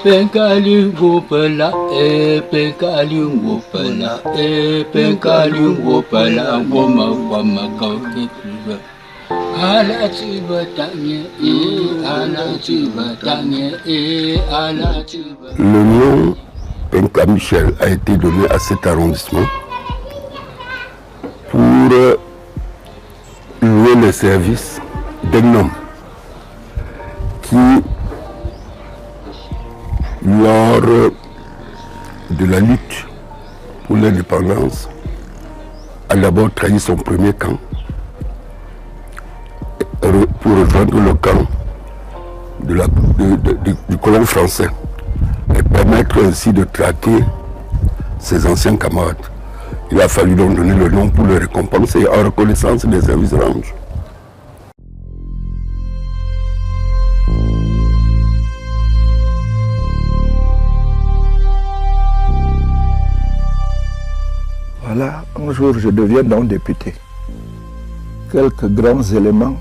Penkali wopala, penkali wopala, penkali wopala, woma kauke. Ala tiba tanye, ala tiba tanye, ala tiba. Le nom Penka Michel a été donné à cet arrondissement pour louer les services d'un homme qui, lors de la lutte pour l'indépendance, a d'abord trahi son premier camp pour rejoindre le camp du colon français et permettre ainsi de traquer ses anciens camarades. Il a fallu donc donner le nom pour le récompenser en reconnaissance des services rendus. Voilà, un jour je deviens donc député. Quelques grands éléments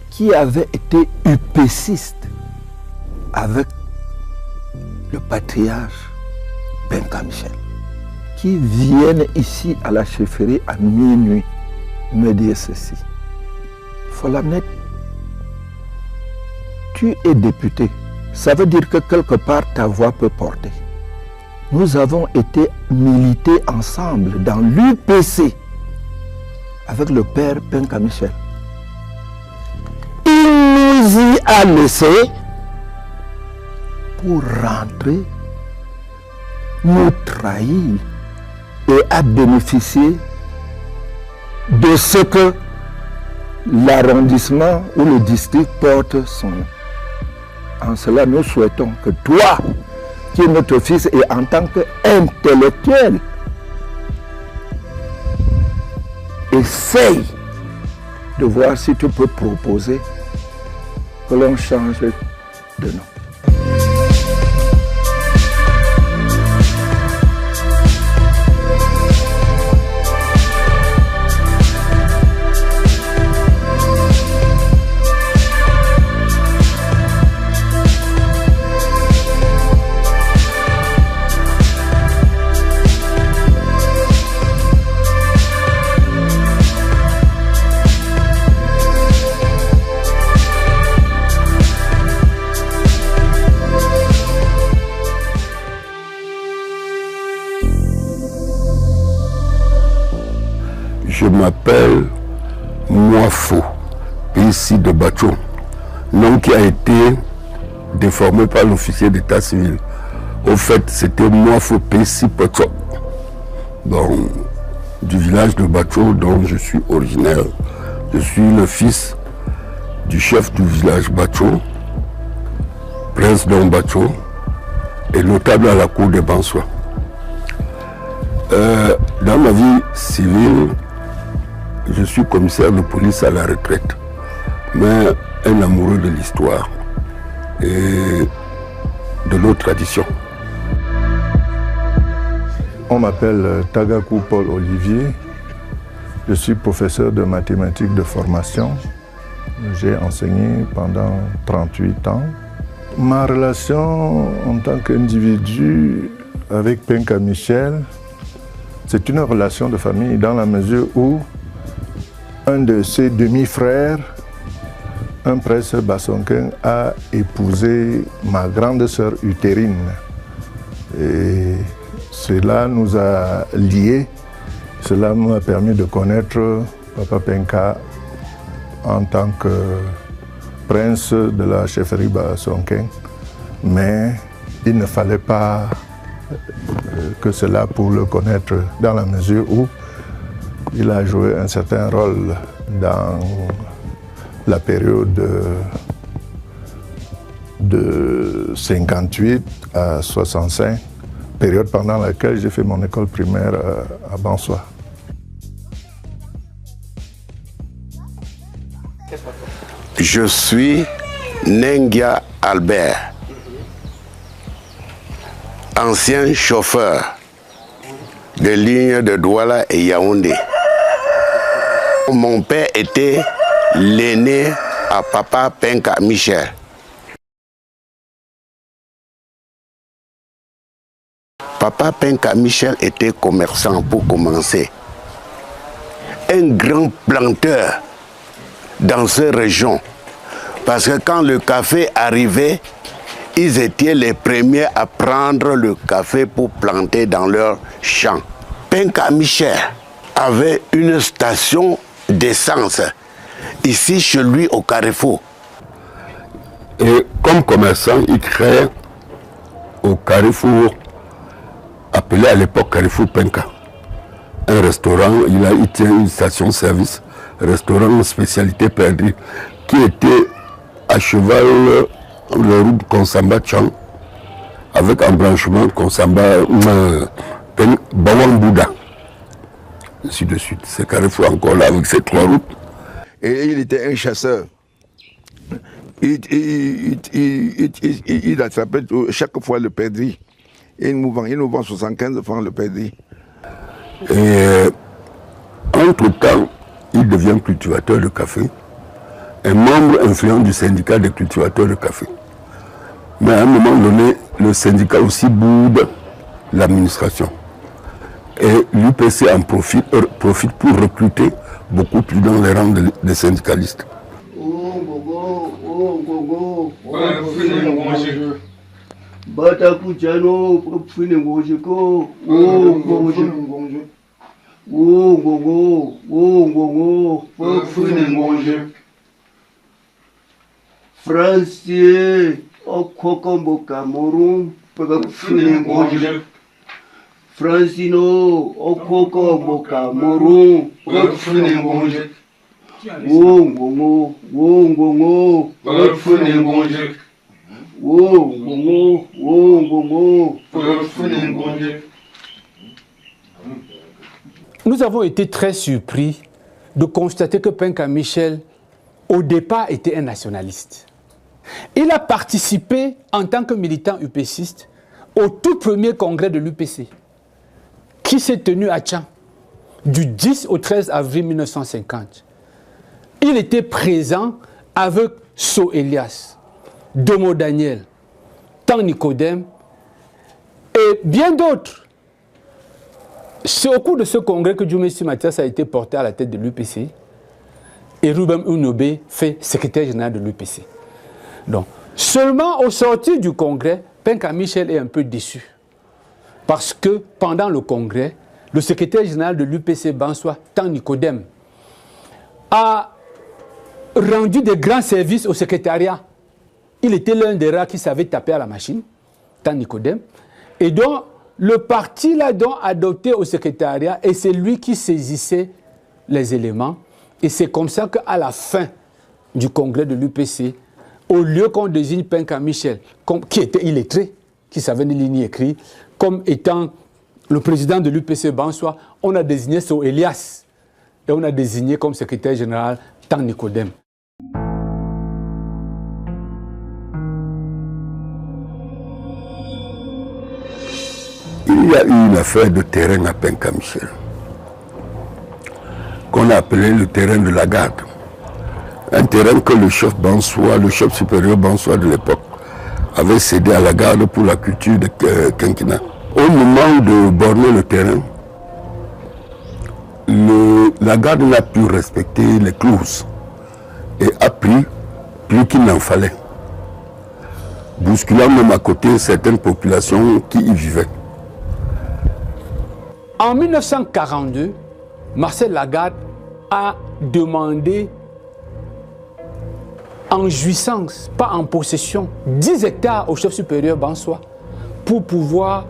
qui avaient été upécistes avec le patriarche Penka Michel, qui viennent ici à la chefferie à minuit me dire ceci. Folamnet, tu es député. Ça veut dire que quelque part ta voix peut porter. Nous avons été milités ensemble dans l'UPC avec le père Penka Michel. Il nous y a laissé pour rentrer, nous trahir et à bénéficier de ce que l'arrondissement ou le district porte son nom. En cela, nous souhaitons que toi, qui est notre fils et en tant qu'intellectuel, essaye de voir si tu peux proposer que l'on change de nom. Je m'appelle Moafo, ici de Bacho, nom qui a été déformé par l'officier d'état civil. Au fait, c'était Moafo Pessi Poto, du village de Bacho dont je suis originaire. Je suis le fils du chef du village Bacho, prince Don Bacho, et notable à la cour de Bansois. Dans ma vie civile, je suis commissaire de police à la retraite, mais un amoureux de l'histoire et de nos traditions. On m'appelle Tagakou Paul Olivier. Je suis professeur de mathématiques de formation. J'ai enseigné pendant 38 ans. Ma relation en tant qu'individu avec Penka Michel, c'est une relation de famille dans la mesure où un de ses demi-frères, un prince Bassonkin, a épousé ma grande sœur utérine. Et cela nous a liés. Cela m'a permis de connaître Papa Penka en tant que prince de la chefferie Bassonkin. Mais il ne fallait pas que cela pour le connaître dans la mesure où il a joué un certain rôle dans la période de 58 à 65, période pendant laquelle j'ai fait mon école primaire à Bansois. Je suis Nengia Albert, ancien chauffeur de ligne de Douala et Yaoundé. Mon père était l'aîné à Papa Penka Michel. Papa Penka Michel était commerçant pour commencer. Un grand planteur dans cette région. Parce que quand le café arrivait, ils étaient les premiers à prendre le café pour planter dans leurs champs. Penka Michel avait une station d'essence ici chez lui au Carrefour. Et comme commerçant, il crée au Carrefour, appelé à l'époque Carrefour Penka, un restaurant. Il tient une station-service, restaurant spécialité perdue, qui était à cheval le route Konsamba-Chang, avec un branchement Konsamba Bawang Bouddha. Ainsi de suite. C'est Carrefour encore là avec ces 3 routes. Et il était un chasseur. Il attrapait chaque fois le perdrix. Et il nous vend 75 francs le perdrix. Et entre-temps, il devient cultivateur de café, un membre influent du syndicat des cultivateurs de café. Mais à un moment donné, le syndicat aussi boude l'administration. Et l'UPC en profite pour recruter beaucoup plus dans les rangs des syndicalistes. Français, Okokombo Cameroun, Francino, Okokombo Cameroun, Nous avons été très surpris de constater que Penka Michel, au départ, était un nationaliste. Il a participé en tant que militant UPCiste au tout premier congrès de l'UPC, qui s'est tenu à Tchang, du 10 au 13 avril 1950. Il était présent avec So Elias, Domo Daniel, Tan Nicodème et bien d'autres. C'est au cours de ce congrès que Dioumé Sy Mathias a été porté à la tête de l'UPC et Ruben Unobé fait secrétaire général de l'UPC. Donc, seulement au sortir du congrès, Penka Michel est un peu déçu. Parce que pendant le congrès, le secrétaire général de l'UPC Bansoa, Tan Nicodème, a rendu de grands services au secrétariat. Il était l'un des rares qui savait taper à la machine, Tan Nicodème. Et donc, le parti l'a donc adopté au secrétariat et c'est lui qui saisissait les éléments. Et c'est comme ça qu'à la fin du congrès de l'UPC, au lieu qu'on désigne Penka Michel, qui était illettré, qui savait ni lire ni écrire, comme étant le président de l'UPC Bansoa, on a désigné So Elias et on a désigné comme secrétaire général Tan Nicodème. Il y a eu une affaire de terrain à Penka Michel, qu'on a appelé le terrain de la garde. Un terrain que le chef Bansoa, le chef supérieur Bansoa de l'époque, avait cédé à la garde pour la culture de quinquennat. Au moment de borner le terrain, la garde n'a pu respecter les clauses et a pris plus qu'il n'en fallait, bousculant même à côté certaines populations qui y vivaient. En 1942, Marcel Lagarde a demandé en jouissance, pas en possession, 10 hectares au chef supérieur Bansoa pour pouvoir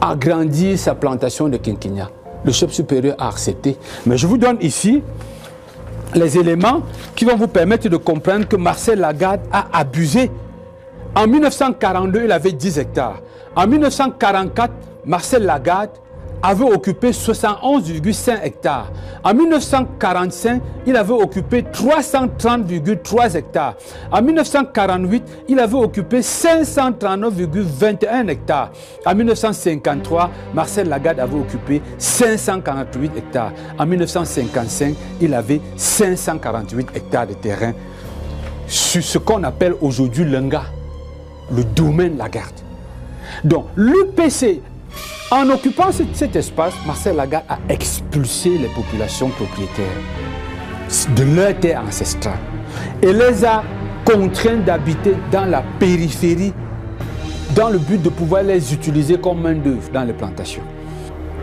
agrandir sa plantation de quinquennat. Le chef supérieur a accepté. Mais je vous donne ici les éléments qui vont vous permettre de comprendre que Marcel Lagarde a abusé. En 1942, il avait 10 hectares. En 1944, Marcel Lagarde avait occupé 71,5 hectares. En 1945, il avait occupé 330,3 hectares. En 1948, il avait occupé 539,21 hectares. En 1953, Marcel Lagarde avait occupé 548 hectares. En 1955, il avait 548 hectares de terrain sur ce qu'on appelle aujourd'hui l'Enga, le domaine Lagarde. Donc l'UPC, en occupant cet espace, Marcel Lagarde a expulsé les populations propriétaires de leur terre ancestrale et les a contraints d'habiter dans la périphérie dans le but de pouvoir les utiliser comme main-d'œuvre dans les plantations.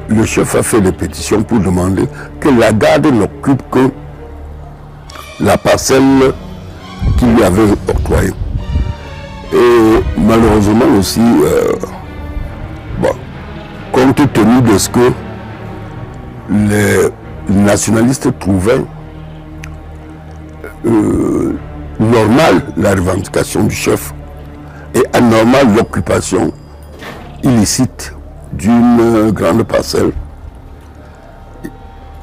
Le chef a fait des pétitions pour demander que Lagarde n'occupe que la parcelle qu'il lui avait octroyée. Et malheureusement aussi, compte tenu de ce que les nationalistes trouvaient normal la revendication du chef et anormal l'occupation illicite d'une grande parcelle,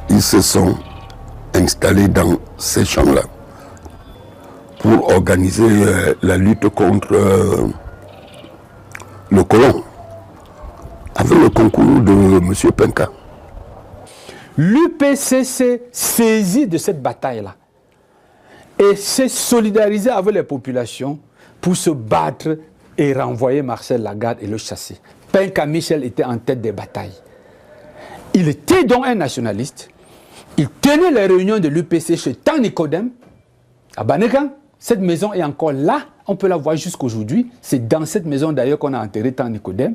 ils se sont installés dans ces champs-là pour organiser la lutte contre le colon, avec le concours de M. Penka. L'UPC s'est saisi de cette bataille-là et s'est solidarisé avec les populations pour se battre et renvoyer Marcel Lagarde et le chasser. Penka Michel était en tête des batailles. Il était donc un nationaliste. Il tenait les réunions de l'UPC chez Tan Nicodème, à Banegan. Cette maison est encore là, on peut la voir jusqu'aujourd'hui. C'est dans cette maison d'ailleurs qu'on a enterré Tan Nicodème.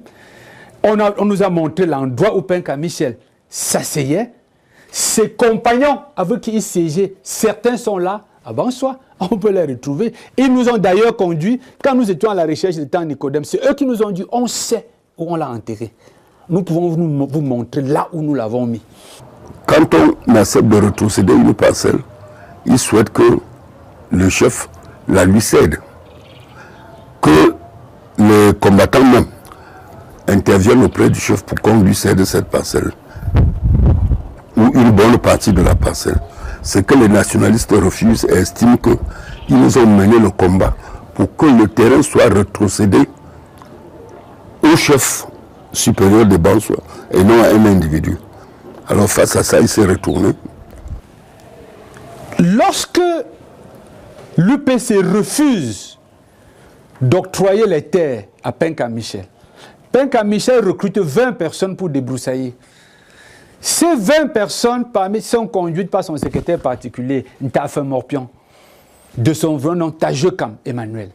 On nous a montré l'endroit où Penka Michel s'asseyait. Ses compagnons avec qui il siégeait, certains sont là, avant soi, on peut les retrouver. Ils nous ont d'ailleurs conduits, quand nous étions à la recherche de Tan Nicodème, c'est eux qui nous ont dit, on sait où on l'a enterré. Nous pouvons vous montrer là où nous l'avons mis. Quand on accepte de retrocéder une parcelle, il souhaite que le chef la lui cède. Que les combattants même interviennent auprès du chef pour qu'on lui cède cette parcelle. Ou une bonne partie de la parcelle. C'est que les nationalistes refusent et estiment qu'ils nous ont mené le combat pour que le terrain soit retrocédé au chef supérieur des Bansois et non à un individu. Alors face à ça, il s'est retourné. Lorsque l'UPC refuse d'octroyer les terres à Penka Michel recrute 20 personnes pour débroussailler. Ces 20 personnes sont conduites par son secrétaire particulier, Ntafe Morpion, de son vrai nom Tajekam Emmanuel,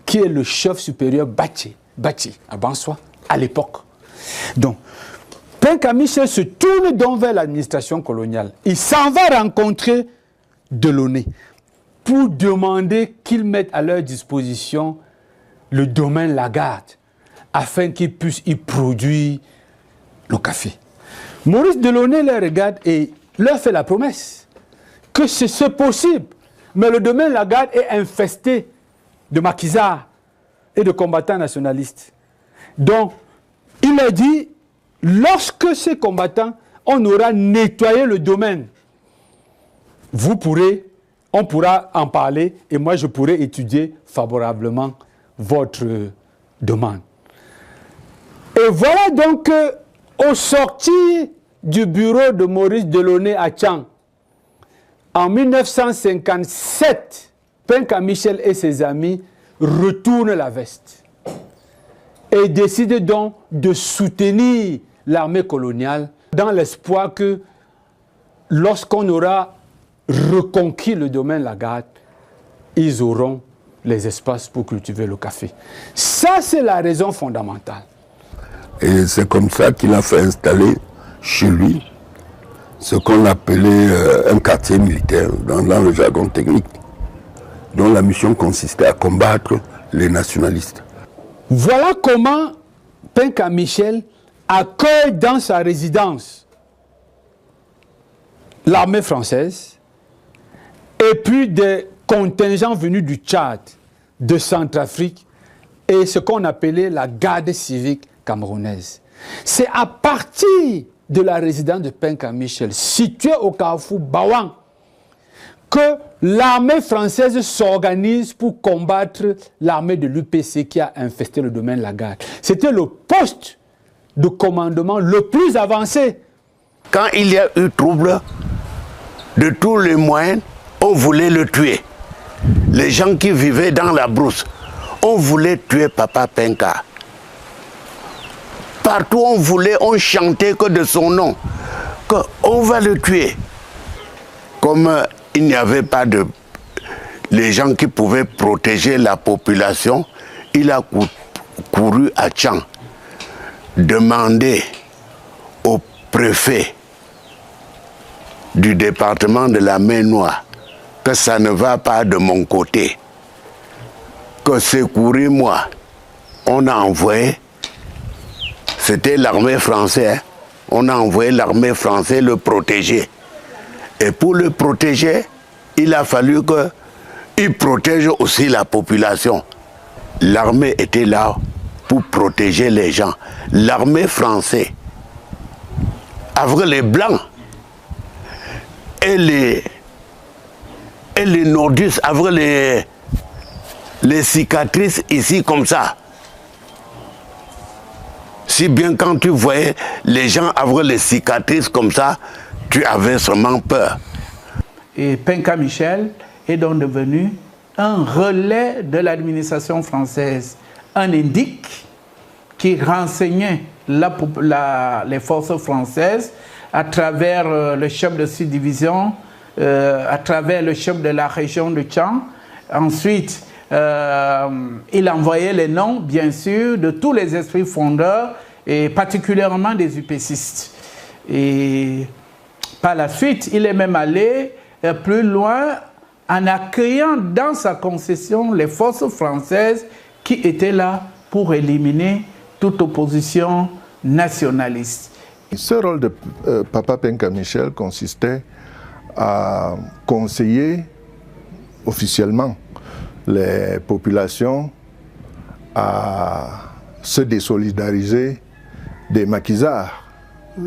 qui est le chef supérieur Bachi à Bansois à l'époque. Donc, Penka Michel se tourne donc vers l'administration coloniale. Il s'en va rencontrer Delaunay pour demander qu'ils mettent à leur disposition le domaine Lagarde afin qu'ils puissent y produire le café. Maurice Delaunay les regarde et leur fait la promesse que c'est possible, mais le domaine Lagarde est infesté de maquisards et de combattants nationalistes. Donc, il leur dit, lorsque ces combattants, on aura nettoyé le domaine, on pourra en parler et moi je pourrai étudier favorablement votre demande. Et voilà donc au sortir du bureau de Maurice Delaunay à Tchang, en 1957, Penka Michel et ses amis retournent la veste et décident donc de soutenir l'armée coloniale dans l'espoir que lorsqu'on aura reconquis le domaine Lagarde, ils auront les espaces pour cultiver le café. Ça, c'est la raison fondamentale. Et c'est comme ça qu'il a fait installer chez lui ce qu'on appelait un quartier militaire dans le jargon technique, dont la mission consistait à combattre les nationalistes. Voilà comment Penka Michel accueille dans sa résidence l'armée française et puis des contingents venus du Tchad, de Centrafrique et ce qu'on appelait la garde civique camerounaise. C'est à partir de la résidence de Penka Michel, située au carrefour Bawang, que l'armée française s'organise pour combattre l'armée de l'UPC qui a infesté le domaine Lagarde. C'était le poste de commandement le plus avancé. Quand il y a eu trouble, de tous les moyens, on voulait le tuer. Les gens qui vivaient dans la brousse, on voulait tuer Papa Penka. partout on chantait que de son nom, qu'on va le tuer. Comme il n'y avait pas de les gens qui pouvaient protéger la population, il a couru à Tchang, demander au préfet du département de la Maine-Noire que ça ne va pas de mon côté, que secourir-moi. On a envoyé, c'était l'armée française, on a envoyé l'armée française le protéger. Et pour le protéger, il a fallu qu'il protège aussi la population. L'armée était là pour protéger les gens. L'armée française, avec les Blancs et les Nordistes, avec les cicatrices ici comme ça. Si bien quand tu voyais les gens avec les cicatrices comme ça, tu avais vraiment peur. Et Penka Michel est donc devenu un relais de l'administration française, un indique qui renseignait les forces françaises à travers le chef de subdivision, à travers le chef de la région de Tchang. Ensuite, il envoyait les noms, bien sûr, de tous les esprits fondeurs, et particulièrement des UPCistes. Et par la suite, il est même allé plus loin en accueillant dans sa concession les forces françaises qui étaient là pour éliminer toute opposition nationaliste. Ce rôle de Papa Penka Michel consistait à conseiller officiellement les populations à se désolidariser des maquisards.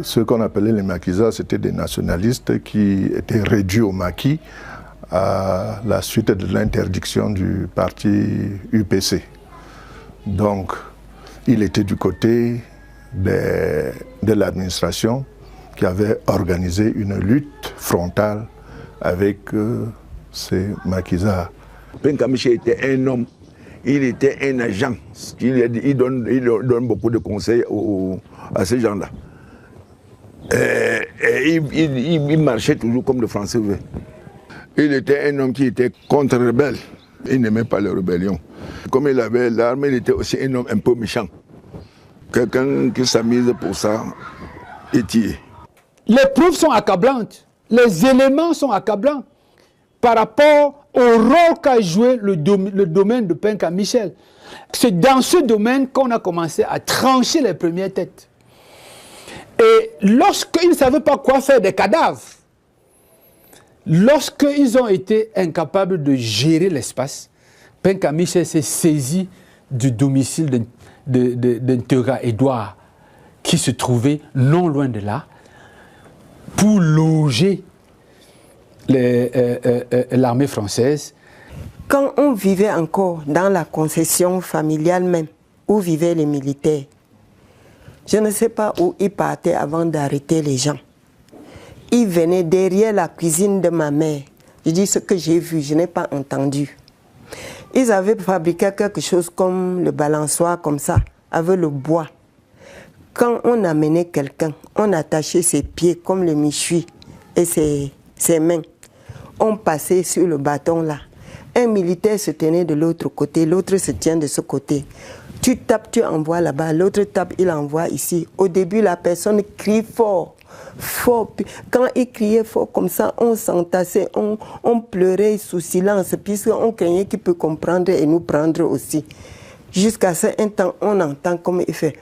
Ceux qu'on appelait les maquisards, c'était des nationalistes qui étaient réduits au maquis à la suite de l'interdiction du parti UPC. Donc, il était du côté de l'administration qui avait organisé une lutte frontale avec ces maquisards. Penka Michel était un homme, il était un agent. Il donne beaucoup de conseils à ces gens-là. Et il marchait toujours comme le Français veut. Il était un homme qui était contre-rebelle. Il n'aimait pas les rébellions. Comme il avait l'arme, il était aussi un homme un peu méchant. Quelqu'un qui s'amuse pour ça est tué. Les preuves sont accablantes. Les éléments sont accablants par rapport au rôle qu'a joué le domaine de Penka Michel. C'est dans ce domaine qu'on a commencé à trancher les premières têtes. Et lorsqu'ils ne savaient pas quoi faire des cadavres, lorsqu'ils ont été incapables de gérer l'espace, Penka Michel s'est saisi du domicile d'un Tega Édouard qui se trouvait non loin de là pour loger l'armée française. Quand on vivait encore dans la concession familiale même, où vivaient les militaires, je ne sais pas où ils partaient avant d'arrêter les gens. Ils venaient derrière la cuisine de ma mère. Je dis ce que j'ai vu, je n'ai pas entendu. Ils avaient fabriqué quelque chose comme le balançoire, comme ça, avec le bois. Quand on amenait quelqu'un, on attachait ses pieds comme le méchoui et ses mains. On passait sur le bâton là. Un militaire se tenait de l'autre côté, l'autre se tient de ce côté. Tu tapes, tu envoies là-bas, l'autre tape, il envoie ici. Au début, la personne crie fort, fort. Quand il criait fort comme ça, on s'entassait, on pleurait sous silence, puisqu'on craignait qu'il peut comprendre et nous prendre aussi. Jusqu'à ce temps, on entend comme il fait.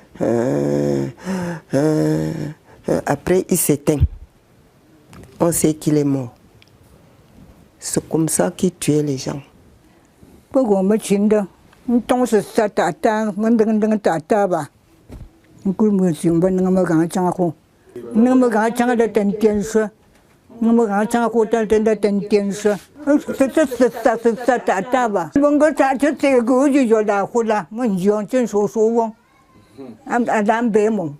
Après, il s'éteint. On sait qu'il est mort. C'est comme ça qu'il tuait les gens. Tông sự sa ta ta ngân đừng ta ta ba, cứ mưa xiêm bên ngâm mưa gắng chăng aku, ngâm mưa gắng chăng đã tên tiền sơ, ngâm mưa gắng chăng aku đã tên tiền sơ, sa ta ba, bằng cái sa chết thì cứ gì rồi đã khu la, mình dọn trên số vong, anh làm bể mông.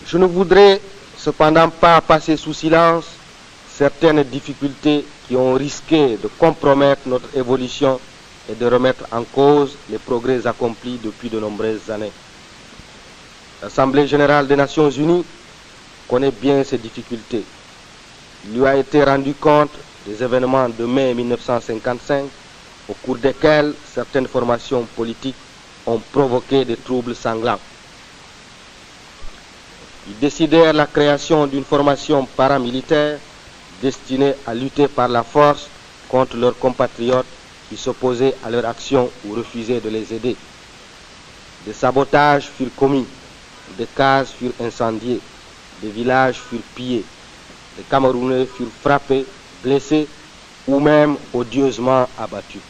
Je ne voudrais cependant pas passer sous silence certaines difficultés qui ont risqué de compromettre notre évolution et de remettre en cause les progrès accomplis depuis de nombreuses années. L'Assemblée générale des Nations unies connaît bien ces difficultés. Il lui a été rendu compte des événements de mai 1955 au cours desquels certaines formations politiques ont provoqué des troubles sanglants. Ils décidèrent la création d'une formation paramilitaire destinée à lutter par la force contre leurs compatriotes qui s'opposaient à leur action ou refusaient de les aider. Des sabotages furent commis, des cases furent incendiées, des villages furent pillés, des Camerounais furent frappés, blessés ou même odieusement abattus.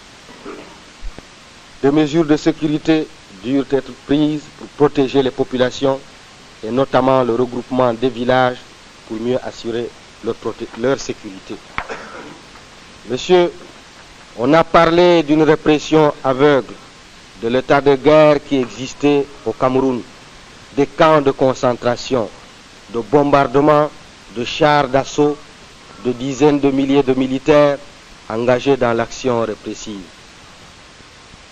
Des mesures de sécurité durent être prises pour protéger les populations et notamment le regroupement des villages pour mieux assurer leur sécurité. Monsieur, on a parlé d'une répression aveugle, de l'état de guerre qui existait au Cameroun, des camps de concentration, de bombardements, de chars d'assaut, de dizaines de milliers de militaires engagés dans l'action répressive.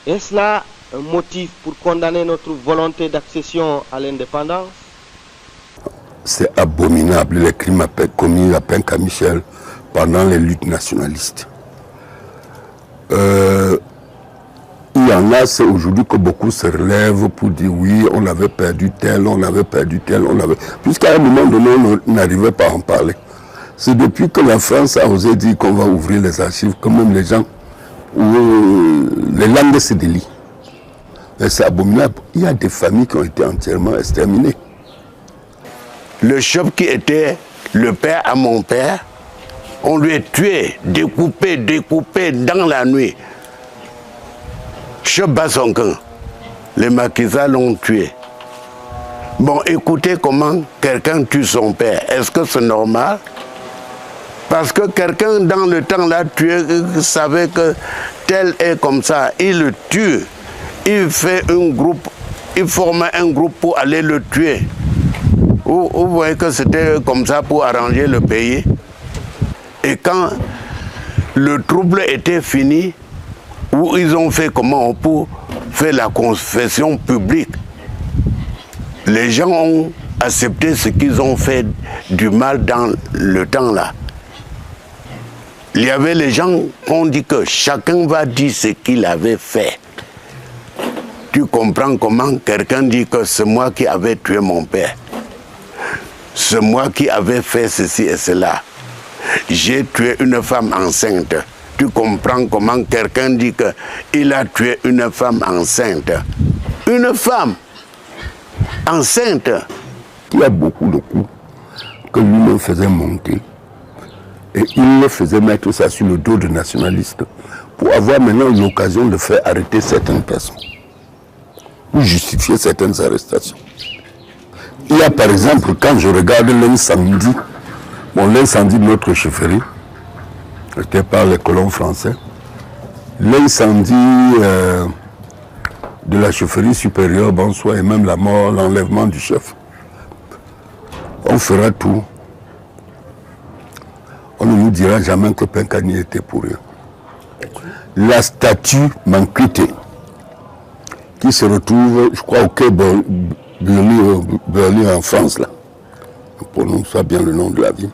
Est-ce là un motif pour condamner notre volonté d'accession à l'indépendance? C'est abominable les crimes commis à Penka-Michel pendant les luttes nationalistes. Il y en a, c'est aujourd'hui que beaucoup se relèvent pour dire oui, on avait perdu tel, on avait perdu tel, on avait... Puisqu'à un moment donné, on n'arrivait pas à en parler. C'est depuis que la France a osé dire qu'on va ouvrir les archives, que même les gens, les langues se délient. C'est abominable. Il y a des familles qui ont été entièrement exterminées. Le chef qui était le père à mon père, on lui a tué, découpé dans la nuit. Chef Bassonkan, les maquisards l'ont tué. Bon, écoutez comment quelqu'un tue son père. Est-ce que c'est normal? Parce que quelqu'un dans le temps l'a tué, savait que tel est comme ça, il le tue. Il fait un groupe, il forme un groupe pour aller le tuer. Vous voyez que c'était comme ça pour arranger le pays. Et quand le trouble était fini, où ils ont fait comment pour faire la confession publique, les gens ont accepté ce qu'ils ont fait du mal dans le temps là. Il y avait les gens qui ont dit que chacun va dire ce qu'il avait fait. Tu comprends comment quelqu'un dit que c'est moi qui avais tué mon père. C'est moi qui avais fait ceci et cela. J'ai tué une femme enceinte. Tu comprends comment quelqu'un dit qu'il a tué une femme enceinte. Une femme enceinte. Il y a beaucoup de coups que lui-même faisait monter. Et il faisait mettre ça sur le dos de nationalistes pour avoir maintenant l'occasion de faire arrêter certaines personnes ou justifier certaines arrestations. Il y a par exemple, quand je regarde l'incendie, l'incendie de notre chefferie, c'était par les colons français, l'incendie de la chefferie supérieure, Bonsoir, et même la mort, l'enlèvement du chef. On fera tout. On ne nous dira jamais que Penkani était pour rien. La statue Manquité, qui se retrouve, je crois, au quai Berlin en France, là, on prononce bien le nom de la ville,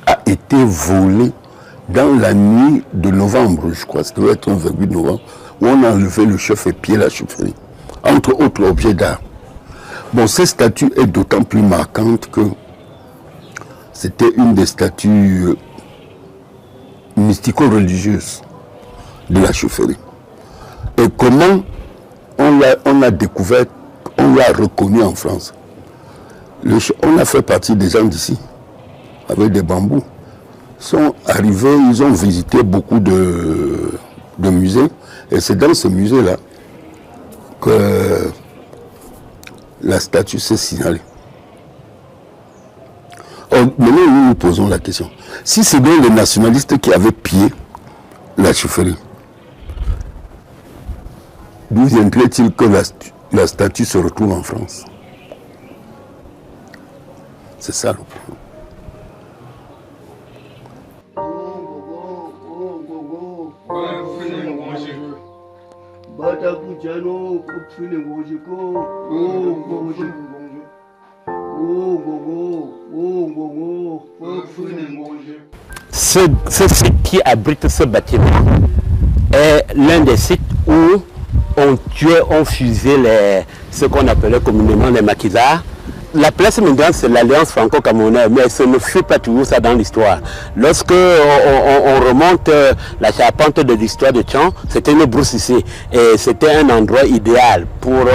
a été volée dans la nuit de novembre, je crois, ça doit être un 28 novembre, où on a enlevé le chef et pied la chefferie, entre autres objets d'art. Bon, cette statue est d'autant plus marquante que c'était une des statues mystico-religieuses de la chefferie. Et comment on l'a découvert, on l'a reconnu en France. On a fait partie des gens d'ici, avec des bambous. Ils sont arrivés, ils ont visité beaucoup de musées, et c'est dans ce musée-là que la statue s'est signalée. Maintenant, nous nous posons la question. Si c'est bien les nationalistes qui avaient pillé la chefferie, d'où viendrait-il que la statue se retrouve en France? C'est ça le problème. Ce site qui abrite ce bâtiment est l'un des sites où on fusait ce qu'on appelait communément les maquisards. La place Mindran, c'est l'alliance franco-camerounaise, mais ce ne fut pas toujours ça dans l'histoire. Lorsque on remonte la charpente de l'histoire de Tchang, c'était une brousse ici. Et c'était un endroit idéal pour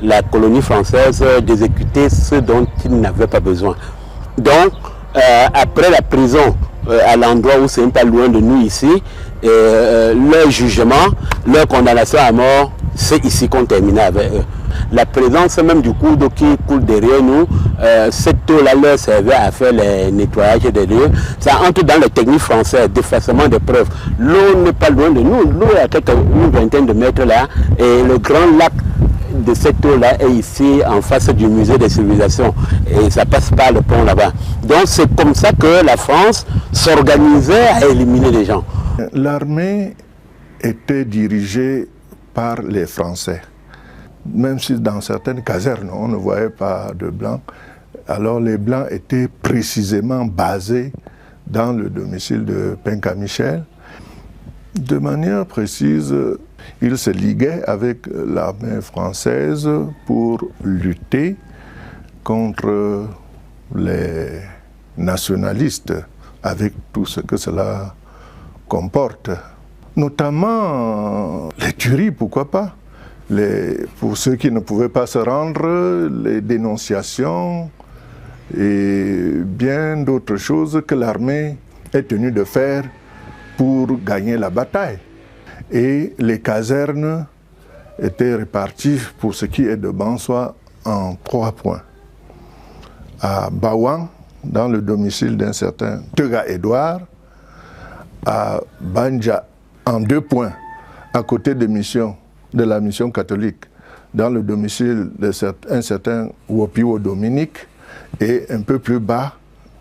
la colonie française d'exécuter ce dont ils n'avaient pas besoin. Donc, après la prison, à l'endroit où c'est pas loin de nous ici, leur jugement, leur condamnation à mort, c'est ici qu'on terminait avec eux. La présence même du cours d'eau qui coule derrière nous, cette eau-là leur servait à faire les nettoyages des lieux. Ça entre dans les techniques françaises, d'effacement des preuves. L'eau n'est pas loin de nous, l'eau est à quelques une vingtaine de mètres là, et le grand lac de cette eau-là est ici en face du musée des civilisations et ça passe par le pont là-bas. Donc c'est comme ça que la France s'organisait à éliminer les gens. L'armée était dirigée par les Français. Même si dans certaines casernes, on ne voyait pas de Blancs, alors les Blancs étaient précisément basés dans le domicile de Penka Michel. De manière précise, ils se liguaient avec l'armée française pour lutter contre les nationalistes, avec tout ce que cela comporte. Notamment les tueries, pourquoi pas. Pour ceux qui ne pouvaient pas se rendre, les dénonciations et bien d'autres choses que l'armée est tenue de faire pour gagner la bataille. Et les casernes étaient réparties, pour ce qui est de Bansoa, en 3 points. À Bawang, dans le domicile d'un certain Tega Edouard, à Banja, en 2 points, à côté de la mission catholique, dans le domicile d'un certain Wopiwo Dominique, et un peu plus bas,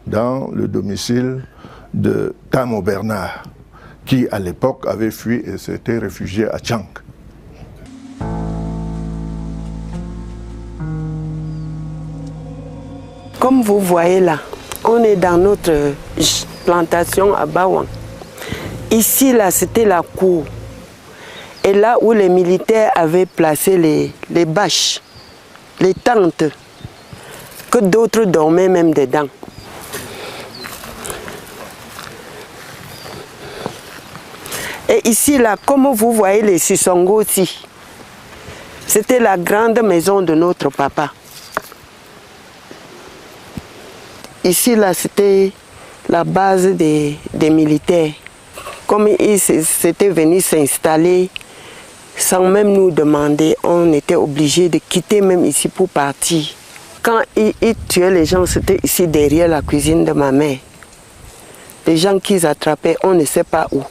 dans le domicile de Tamo Bernard, qui à l'époque avait fui et s'était réfugié à Tchang. Comme vous voyez là, on est dans notre plantation à Bawang. Ici, là, c'était la cour. Et là où les militaires avaient placé les bâches, les tentes, que d'autres dormaient même dedans. Et ici, là, comme vous voyez les Sissongo aussi, c'était la grande maison de notre papa. Ici, là, c'était la base des militaires. Comme ils s'étaient venus s'installer, sans même nous demander, on était obligés de quitter même ici pour partir. Quand ils tuaient les gens, c'était ici derrière la cuisine de ma mère. Les gens qu'ils attrapaient, on ne sait pas où.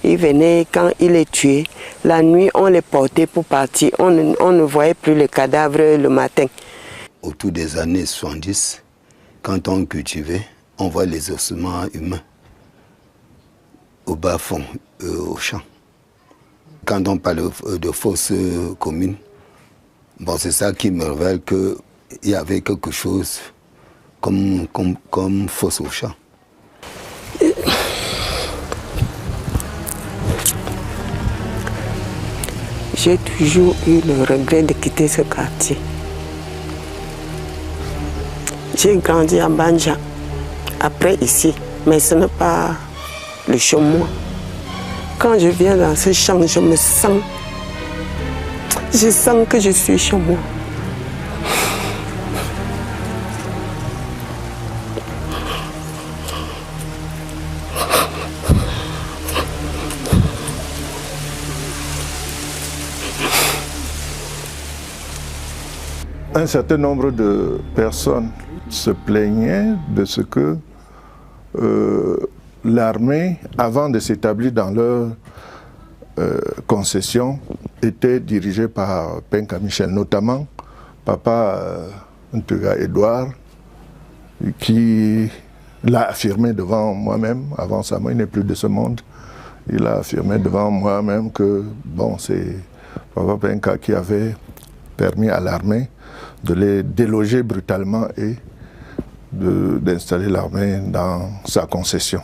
Ils venaient, quand ils les tuaient, la nuit, on les portait pour partir. On ne voyait plus les cadavres le matin. Autour des années 70, quand on cultivait, on voit les ossements humains au bas fond, au champ. Quand on parle de fosses communes, bon, c'est ça qui me révèle qu'il y avait quelque chose comme fosse au champ. J'ai toujours eu le regret de quitter ce quartier. J'ai grandi à Banja, après ici, mais ce n'est pas le chez moi. Quand je viens dans ce champ, je sens que je suis chez moi. Un certain nombre de personnes se plaignaient de ce que l'armée, avant de s'établir dans leur concession, était dirigée par Penka Michel, notamment papa Ntega Edouard, qui l'a affirmé devant moi-même, avant sa mort, il n'est plus de ce monde, il a affirmé devant moi-même que bon, c'est Papa Penka, qui avait permis à l'armée de les déloger brutalement et d'installer l'armée dans sa concession.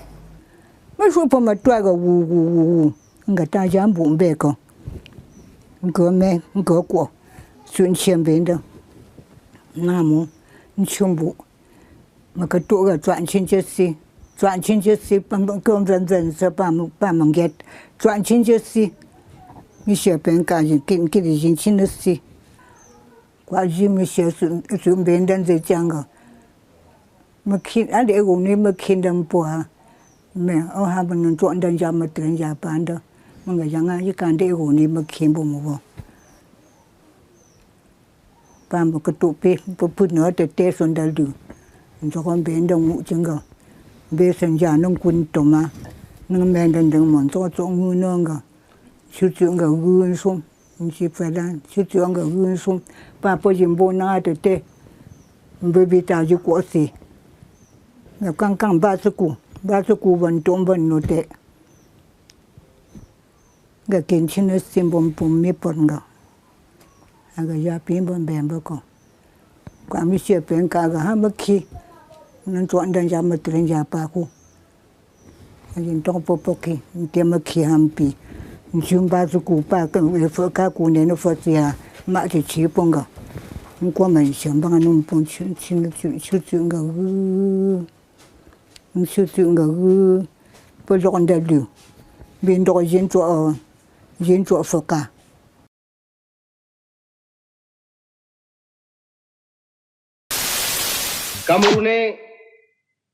Camerounais,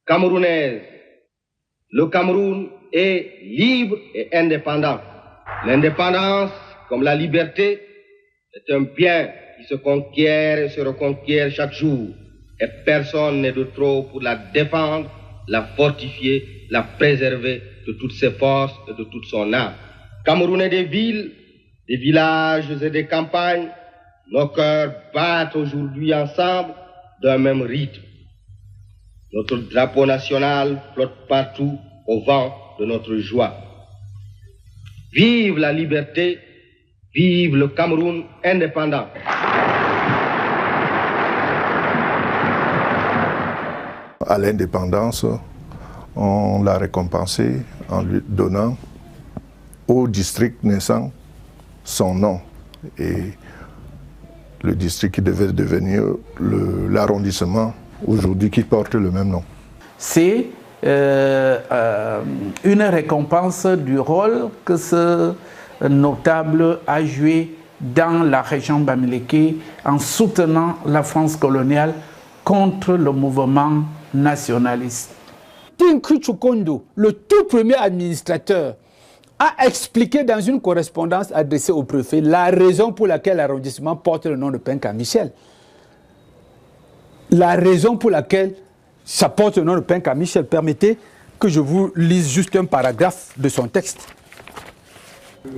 Camerounaises, le Cameroun est libre et indépendant. L'indépendance, comme la liberté, est un bien qui se conquiert et se reconquiert chaque jour. Et personne n'est de trop pour la défendre, la fortifier, la préserver de toutes ses forces et de toute son âme. Camerounais des villes, des villages et des campagnes, nos cœurs battent aujourd'hui ensemble d'un même rythme. Notre drapeau national flotte partout au vent de notre joie. Vive la liberté, vive le Cameroun indépendant. À l'indépendance, on l'a récompensé en lui donnant au district naissant son nom. Et le district qui devait devenir l'arrondissement aujourd'hui qui porte le même nom. C'est une récompense du rôle que ce notable a joué dans la région Bamileke en soutenant la France coloniale contre le mouvement nationaliste. Tinkou Tchoukondo, le tout premier administrateur, a expliqué dans une correspondance adressée au préfet la raison pour laquelle l'arrondissement porte le nom de Penka Michel. La raison pour laquelle ça porte le nom de Penka Michel, permettez que je vous lise juste un paragraphe de son texte.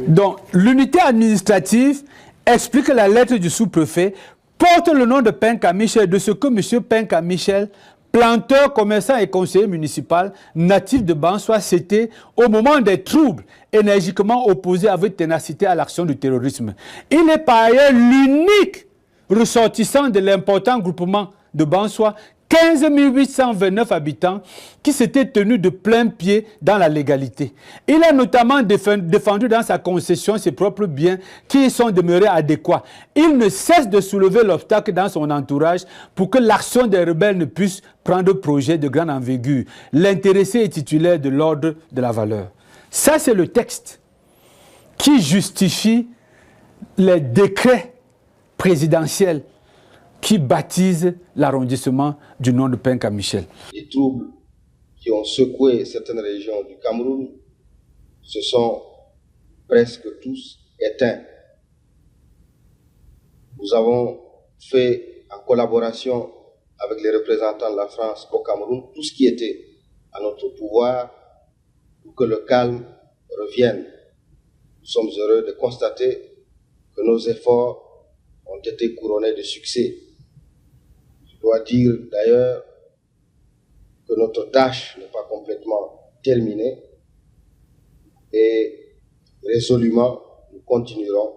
Donc, l'unité administrative explique que la lettre du sous-préfet porte le nom de Penka Michel, de ce que M. Penka Michel, planteur, commerçant et conseiller municipal, natif de Bansoa, s'était, au moment des troubles, énergiquement opposé avec ténacité à l'action du terrorisme. Il est par ailleurs l'unique ressortissant de l'important groupement de Bansoa, 15 829 habitants, qui s'étaient tenus de plein pied dans la légalité. Il a notamment défendu dans sa concession ses propres biens qui y sont demeurés adéquats. Il ne cesse de soulever l'obstacle dans son entourage pour que l'action des rebelles ne puisse prendre projet de grande envergure. L'intéressé est titulaire de l'ordre de la valeur. Ça, c'est le texte qui justifie les décrets présidentiels qui baptise l'arrondissement du nom de Penka Michel. Les troubles qui ont secoué certaines régions du Cameroun se sont presque tous éteints. Nous avons fait, en collaboration avec les représentants de la France au Cameroun, tout ce qui était à notre pouvoir pour que le calme revienne. Nous sommes heureux de constater que nos efforts ont été couronnés de succès. Je dois dire d'ailleurs que notre tâche n'est pas complètement terminée et résolument nous continuerons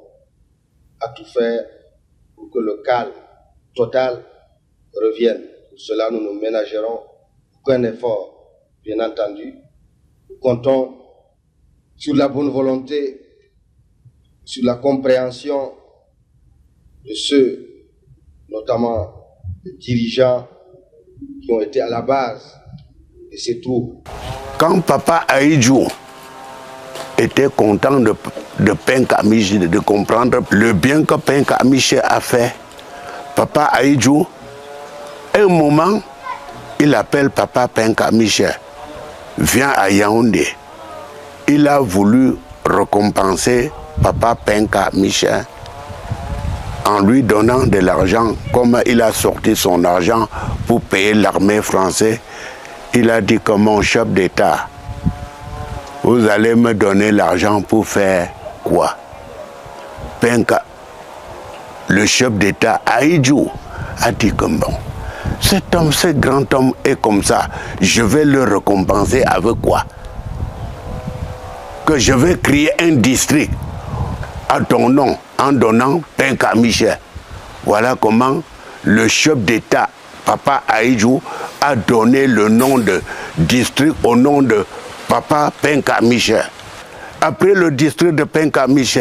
à tout faire pour que le calme total revienne. Pour cela, nous ne ménagerons aucun effort, bien entendu. Nous comptons sur la bonne volonté, sur la compréhension de ceux, notamment les dirigeants qui ont été à la base de ces troubles. Quand Papa Ahidjo était content de Penka Miche, de comprendre le bien que Penka Miche a fait, Papa Ahidjo, un moment, il appelle Papa Penka Miche, viens à Yaoundé. Il a voulu récompenser Papa Penka Miche en lui donnant de l'argent. Comme il a sorti son argent pour payer l'armée française, il a dit que mon chef d'État, vous allez me donner l'argent pour faire quoi? Penka, le chef d'État Ahidjo, a dit que bon, cet homme, ce grand homme est comme ça, je vais le récompenser avec quoi? Que je vais créer un district à ton nom en donnant Penka Miche. Voilà comment le chef d'État, Papa Ahidjo, a donné le nom de district au nom de Papa Penka Miche. Après le district de Penka Miche,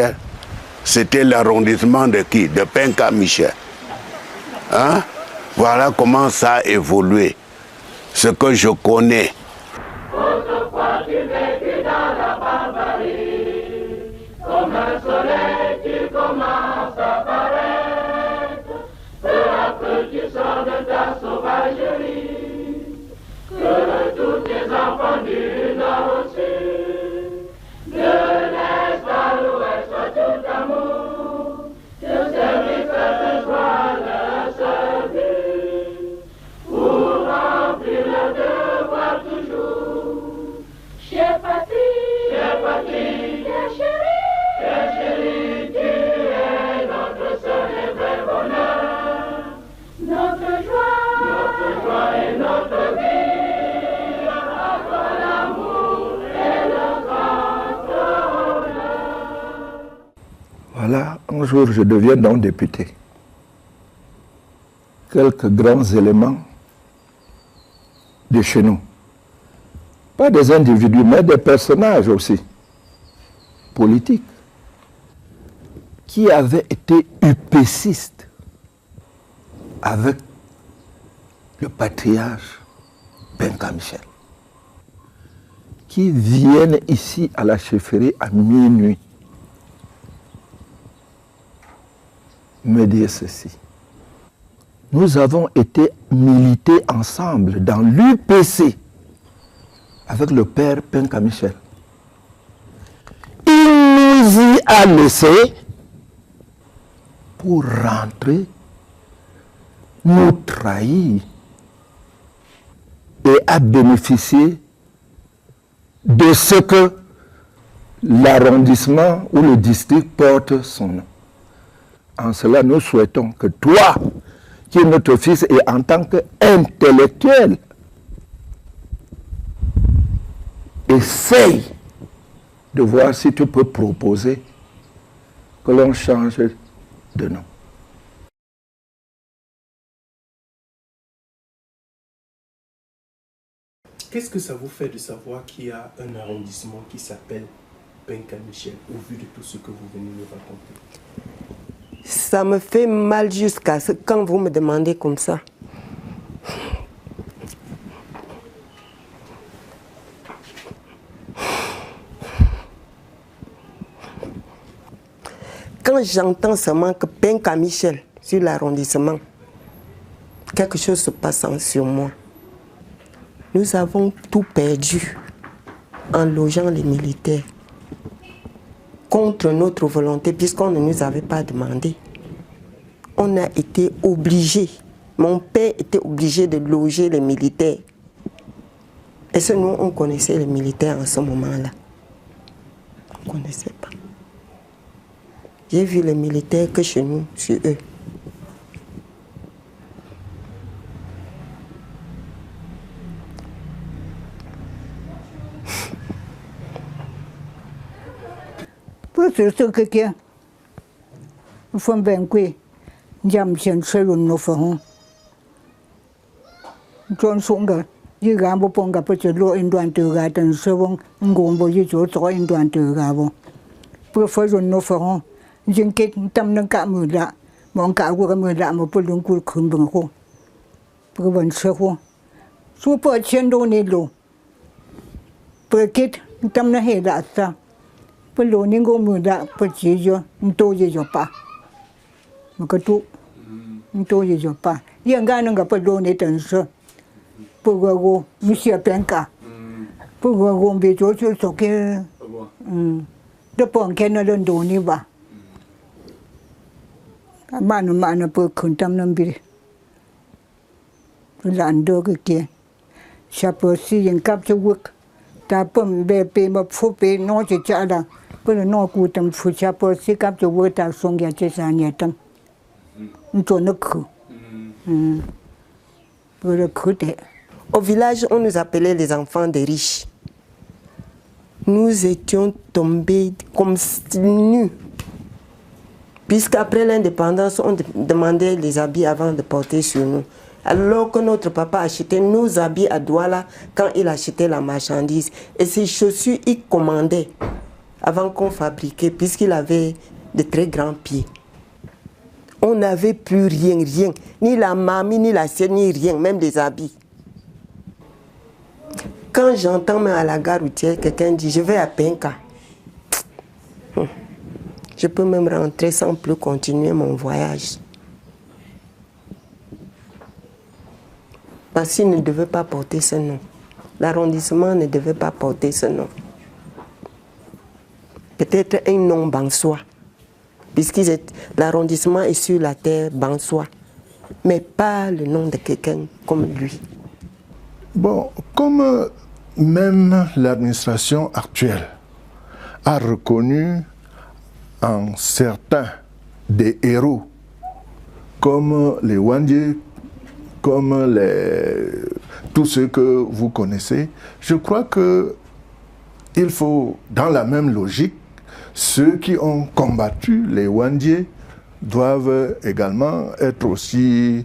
c'était l'arrondissement de qui? De Penka Miche. Hein? Voilà comment ça a évolué. Ce que je connais. Autrefois tu vécus dans la barbarie, comme un soleil tu commences à paraître, peu à peu tu sors de ta sauvagerie, que tous tes enfants du nord au sud, de l'est à l'ouest soient tout amour, que servir que soit le seul but, pour remplir le devoir toujours. Chère patrie, chère chérie, tu es notre seul et vrai bonheur, notre joie et notre vie, à toi l'amour et le grand honneur. Voilà, un jour je deviens donc député. Quelques grands éléments de chez nous. Pas des individus, mais des personnages aussi, politiques, qui avaient été upécistes avec le patriarche Penka Michel, qui viennent ici à la chefferie à minuit me dire ceci. Nous avons été milités ensemble dans l'UPC avec le père Penka Michel. Il nous y a laissé pour rentrer, nous trahir et à bénéficier de ce que l'arrondissement ou le district porte son nom. En cela, nous souhaitons que toi, qui est notre fils, et en tant qu'intellectuel, essaye de voir si tu peux proposer que l'on change de nom. Qu'est-ce que ça vous fait de savoir qu'il y a un arrondissement qui s'appelle Penka Michel, au vu de tout ce que vous venez nous raconter? Ça me fait mal jusqu'à ce quand vous me demandez comme ça. Quand j'entends seulement que Penka Michel sur l'arrondissement, quelque chose se passe sur moi. Nous avons tout perdu en logeant les militaires contre notre volonté, puisqu'on ne nous avait pas demandé. On a été obligés. Mon père était obligé de loger les militaires. Et ce, nous, on connaissait les militaires en ce moment-là. On ne connaissait pas. J'ai vu les militaires que chez nous, sur eux. Pour ce que From Banque, Jam Chen Sherun no for home. John Sunga, you gamble ponga put your law in Duan to gat and so on, Gombo, you draw in Duan to Gabo. Prefer no for home. Jinkit Tamna Kamuda, Monka Wuramuda, Mopulun Kumbungo. Proven Sherwo. Super Chendo Nilo. Perkit Tamna Hedata. Peloningo Muda, Perchijo, Ntoji Jopa. Makatu Ntoji Jopa. Yangananga Pelonit and Sir Pugago, Monsieur Penka. Pugago be George Soke. The Pon Canada Doniva. A man per contamnum. Lando again. Chapeau seeing capture work. Tapum be payment for pay not each other. But no good and for chapeau see capture work out song yet and yet. Into no coup. Au village, on nous appelait les enfants des riches. Nous étions tombés comme nus. Puisqu'après l'indépendance, on demandait les habits avant de porter sur nous. Alors que notre papa achetait nos habits à Douala quand il achetait la marchandise. Et ses chaussures, il commandait avant qu'on fabriquait, puisqu'il avait de très grands pieds. On n'avait plus rien. Ni la mamie, ni la sienne, ni rien, même des habits. Quand j'entends même à la gare routière, quelqu'un dit « Je vais à Penka ». Je peux même rentrer sans plus continuer mon voyage. Parce qu'il ne devait pas porter ce nom. L'arrondissement ne devait pas porter ce nom. Peut-être un nom bansois. Puisque l'arrondissement est sur la terre bansois. Mais pas le nom de quelqu'un comme lui. Bon, comme même l'administration actuelle a reconnu en certains des héros, comme les Wandje, comme tous ceux que vous connaissez, je crois qu'il faut, dans la même logique, ceux qui ont combattu les Wandje doivent également être aussi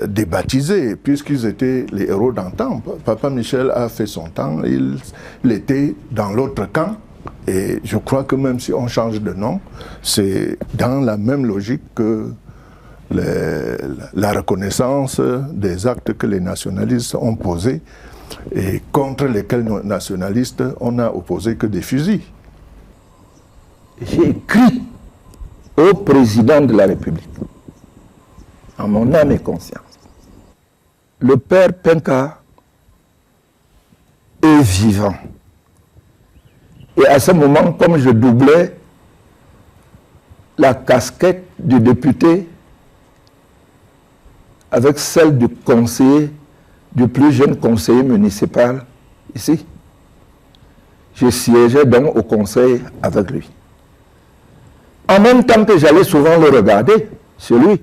débaptisés, puisqu'ils étaient les héros d'antan. Papa Michel a fait son temps, il était dans l'autre camp. Et je crois que même si on change de nom, c'est dans la même logique que la reconnaissance des actes que les nationalistes ont posés et contre lesquels nos nationalistes, on n'a opposé que des fusils. J'ai écrit au président de la République, en mon âme et conscience, le père Penka est vivant. Et à ce moment, comme je doublais la casquette du député avec celle du conseiller, du plus jeune conseiller municipal ici, je siégeais donc au conseil avec lui. En même temps que j'allais souvent le regarder, chez lui.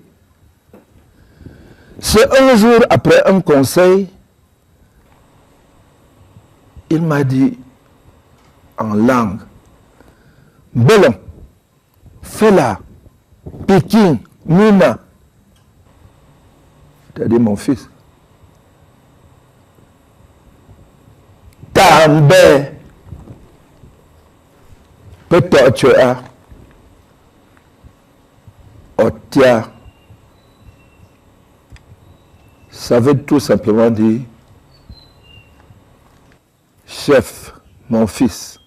C'est un jour après un conseil, il m'a dit en langue, Belon, Fela, Pékin, Mina. C'est-à-dire mon fils. També, Petochoa, Otia. Ça veut tout simplement dire, chef, mon fils,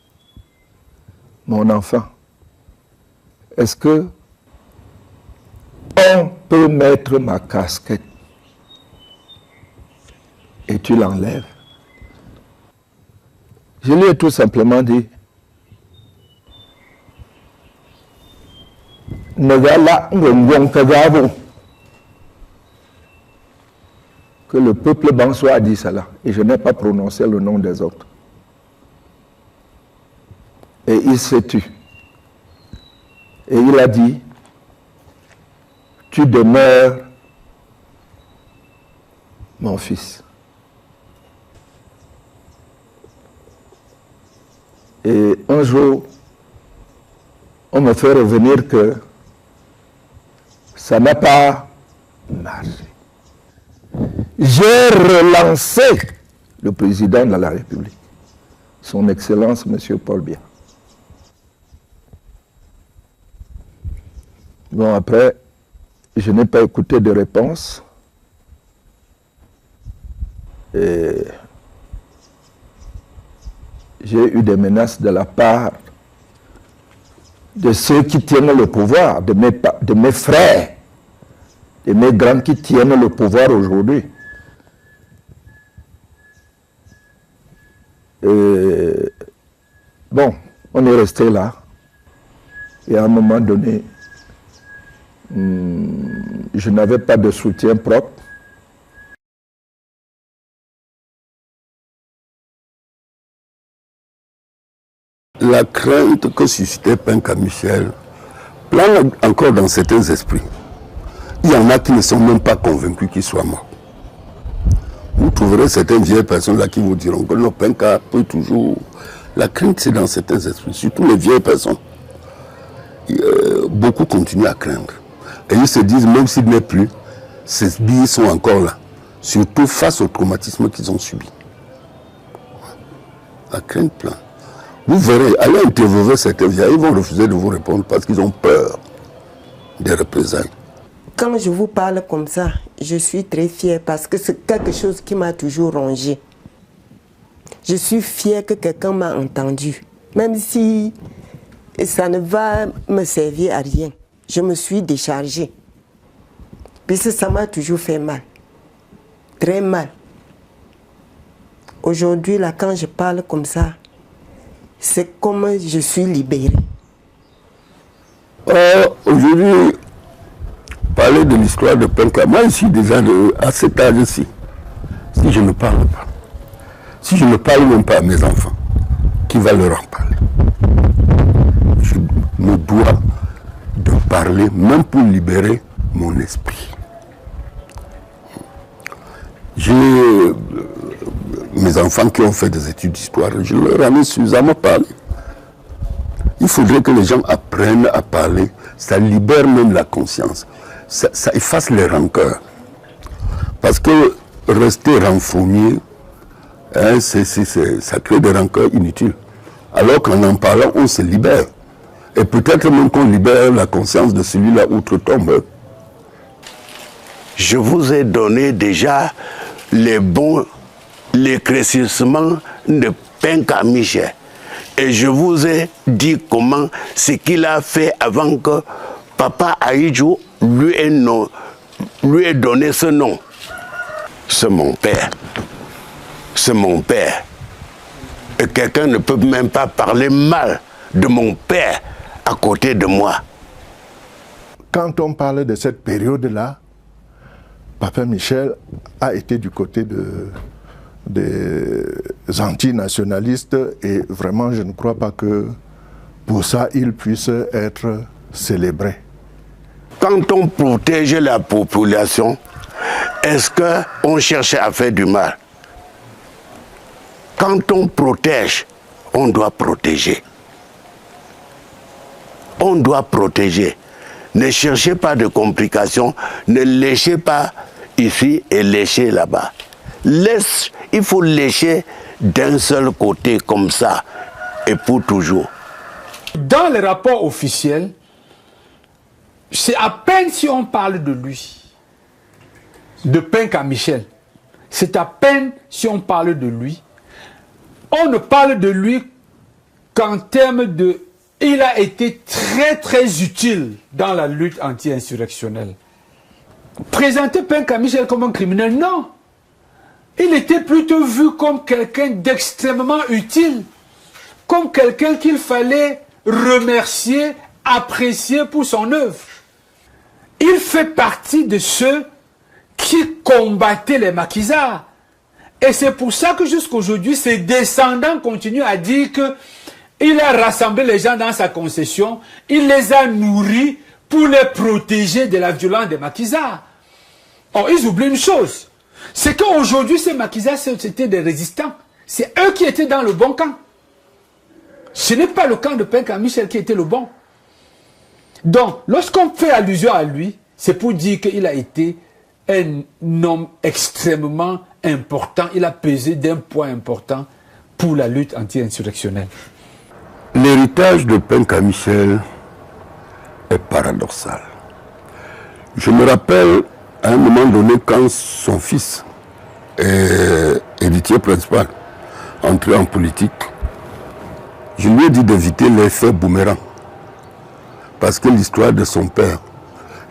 mon enfant, est-ce que on peut mettre ma casquette et tu l'enlèves? Je lui ai tout simplement dit, que le peuple bansois a dit cela, et je n'ai pas prononcé le nom des autres. Et il s'est tu. Et il a dit, tu demeures mon fils. Et un jour, on me fait revenir que Ça n'a pas marché. J'ai relancé le président de la République, son Excellence M. Paul Biya. Bon, après, je n'ai pas écouté de réponse. Et j'ai eu des menaces de la part de ceux qui tiennent le pouvoir, de mes frères, de mes grands qui tiennent le pouvoir aujourd'hui. Bon, on est resté là. Et à un moment donné, je n'avais pas de soutien propre. La crainte que suscitait Penka Michel plane encore dans certains esprits. Il y en a qui ne sont même pas convaincus qu'il soit mort. Vous trouverez certaines vieilles personnes là qui vous diront que non, Penka peut toujours... La crainte, c'est dans certains esprits, surtout les vieilles personnes. Beaucoup continuent à craindre. Et ils se disent, même s'il n'est plus, ces billes sont encore là. Surtout face au traumatisme qu'ils ont subi. La crainte plane. Vous verrez, allez interviewer certains vieilles, ils vont refuser de vous répondre parce qu'ils ont peur des représailles. Quand je vous parle comme ça, je suis très fière parce que c'est quelque chose qui m'a toujours rongé. Je suis fière que quelqu'un m'a entendu. Même si ça ne va me servir à rien, je me suis déchargée. Puisque ça m'a toujours fait mal. Très mal. Aujourd'hui, là, quand je parle comme ça, c'est comme je suis libérée. Aujourd'hui, parler de l'histoire de Penka, moi je suis déjà à cet âge-ci. Si je ne parle pas, si je ne parle même pas à mes enfants, qui va leur en parler? Je me dois de parler, même pour libérer mon esprit. J'ai mes enfants qui ont fait des études d'histoire, je leur en ai suffisamment parlé. Il faudrait que les gens apprennent à parler, ça libère même la conscience, ça efface les rancœurs. Parce que rester renfrogné, hein, ça crée des rancœurs inutiles. Alors qu'en parlant, on se libère. Et peut-être même qu'on libère la conscience de celui-là outre-tombe. Je vous ai donné déjà l'éclaircissement de Penka Michel. Et je vous ai dit comment ce qu'il a fait avant que Papa Ahidjo lui ait donné ce nom. C'est mon père. C'est mon père. Et quelqu'un ne peut même pas parler mal de mon père à côté de moi. Quand on parle de cette période-là, Papa Michel a été du côté des antinationalistes et vraiment je ne crois pas que pour ça il puisse être célébré. Quand on protégeait la population, est-ce qu'on cherchait à faire du mal? Quand on protège, on doit protéger. On doit protéger. Ne cherchez pas de complications, ne léchez pas ici et léchez là-bas. Il faut lécher d'un seul côté comme ça et pour toujours. Dans les rapports officiels, c'est à peine si on parle de lui, de Penka Michel, c'est à peine si on parle de lui. On ne parle de lui qu'en termes de... Il a été très très utile dans la lutte anti-insurrectionnelle. Présenter Penka Michel comme un criminel, non. Il était plutôt vu comme quelqu'un d'extrêmement utile, comme quelqu'un qu'il fallait remercier, apprécier pour son œuvre. Il fait partie de ceux qui combattaient les maquisards. Et c'est pour ça que jusqu'aujourd'hui, ses descendants continuent à dire qu'il a rassemblé les gens dans sa concession, il les a nourris pour les protéger de la violence des maquisards. Or, ils oublient une chose, c'est qu'aujourd'hui, ces maquisards, c'était des résistants. C'est eux qui étaient dans le bon camp. Ce n'est pas le camp de Penka Michel qui était le bon. Donc, lorsqu'on fait allusion à lui, c'est pour dire qu'il a été un homme extrêmement important. Il a pesé d'un poids important pour la lutte anti-insurrectionnelle. L'héritage de Penka Michel est paradoxal. Je me rappelle à un moment donné quand son fils, héritier principal, entrait en politique, je lui ai dit d'éviter l'effet boomerang. Parce que l'histoire de son père,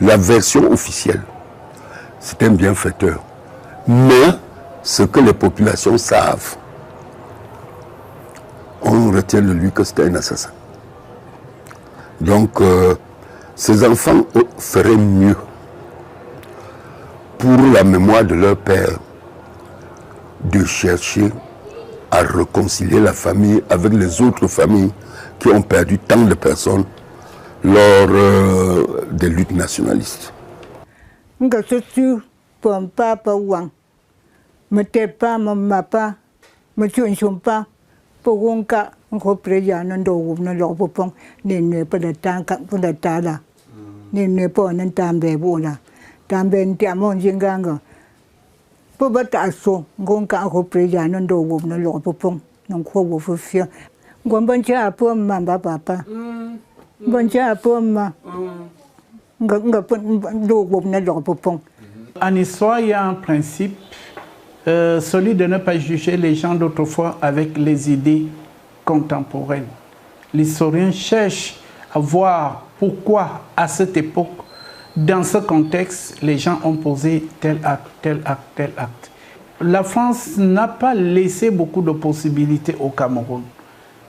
la version officielle, c'est un bienfaiteur. Mais ce que les populations savent, on retient de lui que c'était un assassin. Donc, ces enfants feraient mieux pour la mémoire de leur père de chercher à réconcilier la famille avec les autres familles qui ont perdu tant de personnes lors des luttes nationalistes. En histoire, il y a un principe, celui de ne pas juger les gens d'autrefois avec les idées contemporaines. L'historien cherche à voir pourquoi, à cette époque, dans ce contexte, les gens ont posé tel acte, tel acte, tel acte. La France n'a pas laissé beaucoup de possibilités au Cameroun.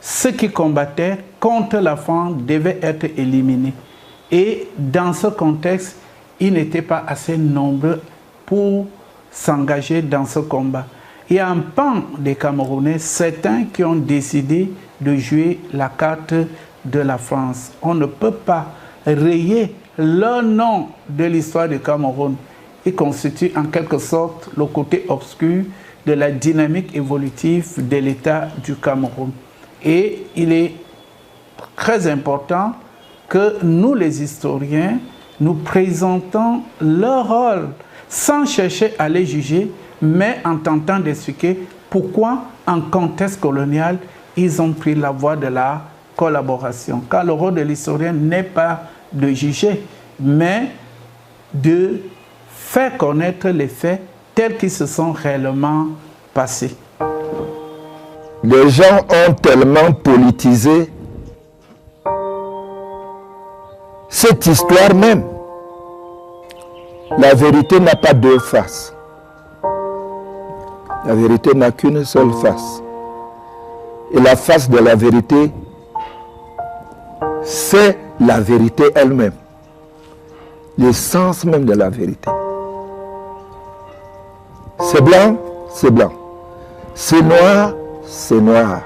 Ceux qui combattaient contre la France devaient être éliminés. Et dans ce contexte, ils n'étaient pas assez nombreux pour s'engager dans ce combat. Il y a un pan des Camerounais, certains qui ont décidé de jouer la carte de la France. On ne peut pas rayer le nom de l'histoire du Cameroun. Il constitue en quelque sorte le côté obscur de la dynamique évolutive de l'État du Cameroun. Et il est très important que nous, les historiens, nous présentons leur rôle sans chercher à les juger, mais en tentant d'expliquer pourquoi, en contexte colonial, ils ont pris la voie de la collaboration. Car le rôle de l'historien n'est pas de juger, mais de faire connaître les faits tels qu'ils se sont réellement passés. Les gens ont tellement politisé cette histoire même. La vérité n'a pas deux faces. La vérité n'a qu'une seule face. Et la face de la vérité, c'est la vérité elle-même. L'essence même de la vérité. C'est blanc, c'est blanc. C'est noir, c'est noir.